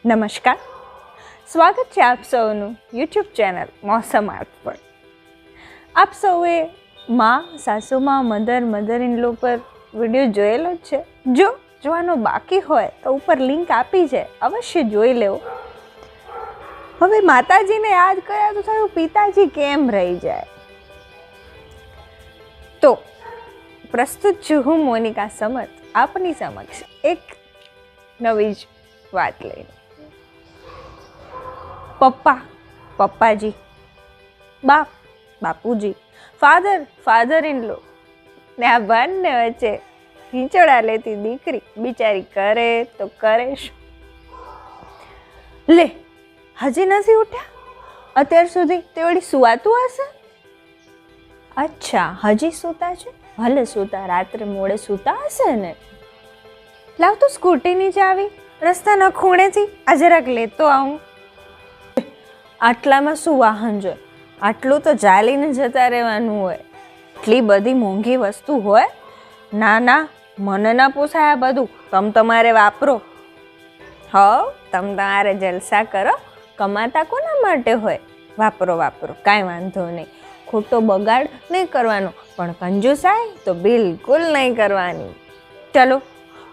નમસ્કાર, સ્વાગત છે આપ સૌનું યુટ્યુબ ચેનલ મોસમ આર્ટ પર। આપ સૌએ માં, સાસુમાં, મધર ઇન લો પર વિડીયો જોયેલો જ છે। જો જોવાનો બાકી હોય તો ઉપર લિંક આપી છે, અવશ્ય જોઈ લેવો। હવે માતાજીને યાદ કર્યા તો થયું પિતાજી કેમ રહી જાય। તો પ્રસ્તુત છું હું મોનિકા સમત આપની સમક્ષ એક નવી જ વાત લઈને। પપ્પા, પપ્પાજી, બાપ, બાપુજી, ફાધર ઇન લો ને આ બંને વચ્ચે હિંચોડા લેતી દીકરી બિચારી કરે તો કરે શું? લે, હજી નથી ઉઠ્યા? અત્યાર સુધી તે વળી સુવાતું હશે? અચ્છા, હજી સૂતા છે? ભલે સૂતા, રાત્રે મોડે સૂતા હશે ને। લાવ તો સ્કૂટીની ચાવી રસ્તાના ખૂણેથી આ જરાક લેતો આવું। આટલામાં શું વાહન જોઈએ? આટલું તો ચાલીને જતા રહેવાનું હોય। એટલી બધી મોંઘી વસ્તુ હોય? ના ના, મને ના પોસાય આ બધું। તમારે વાપરો। તમારે જલસા કરો। કમાતા કોના માટે હોય? વાપરો, કાંઈ વાંધો નહીં। ખોટો બગાડ નહીં કરવાનો, પણ કંજૂસાઈ તો બિલકુલ નહીં કરવાની। ચલો,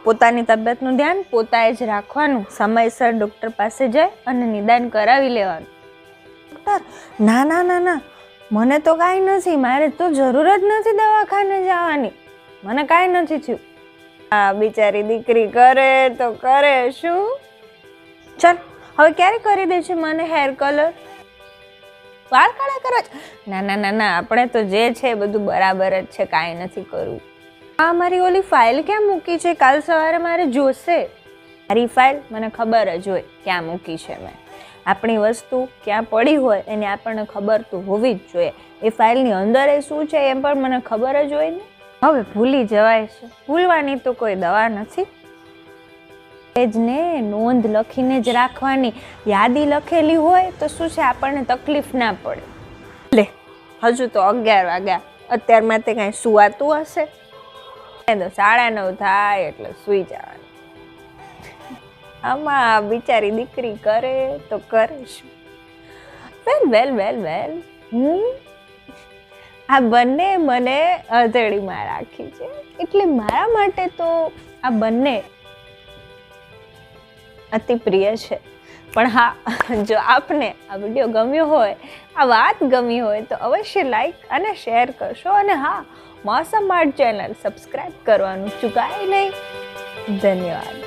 પોતાની તબિયતનું ધ્યાન પોતાએ જ રાખવાનું। સમયસર ડૉક્ટર પાસે જઈ અને નિદાન કરાવી લેવાનું। ડૉક્ટર, ના, મને તો કાંઈ નથી, મારે તો જરૂર જ નથી દવાખાને જવાની, મને કાંઈ નથી થયું। આ બિચારી દીકરી કરે તો કરે શું? ચાલ, હવે ક્યારે કરી દે છે મને હેર કલર? વાળ કાળા કરવા છે? ના, આપણે તો જે છે બધું બરાબર જ છે, કાંઈ નથી કરવું। આ મારી ઓલી ફાઇલ ક્યાં મૂકી છે? કાલ સવારે મારે જોશે। મારી ફાઇલ મને ખબર જ હોય ક્યાં મૂકી છે મેં। આપણી વસ્તુ ક્યાં પડી હોય એની આપણને ખબર તો હોવી જ જોઈએ। એ ફાઇલની અંદર એ શું છે એમ પણ મને ખબર જ હોય ને। હવે ભૂલી જવાય છે, ભૂલવાની તો કોઈ દવા નથી। એ જ ને, નોંધ લખીને જ રાખવાની। યાદી લખેલી હોય તો શું છે, આપણને તકલીફ ના પડે। લે, હજુ તો 11 વાગ્યા, અત્યારમાં તે કાંઈ સુવાતું હશે? 9:30 થાય એટલે સૂઈ જવાનું। આમાં બિચારી દીકરી કરે તો કરે શું? વેલ, આ બંને મને હથેળીમાં રાખી છે, એટલે મારા માટે તો આ બંને અતિ પ્રિય છે। પણ હા, જો આપને આ વિડીયો ગમ્યો હોય, આ વાત ગમી હોય તો અવશ્ય લાઈક અને શેર કરશો। અને હા, મોસમ આર્ટ ચેનલ સબસ્ક્રાઈબ કરવાનું ચૂકાય નહીં। ધન્યવાદ।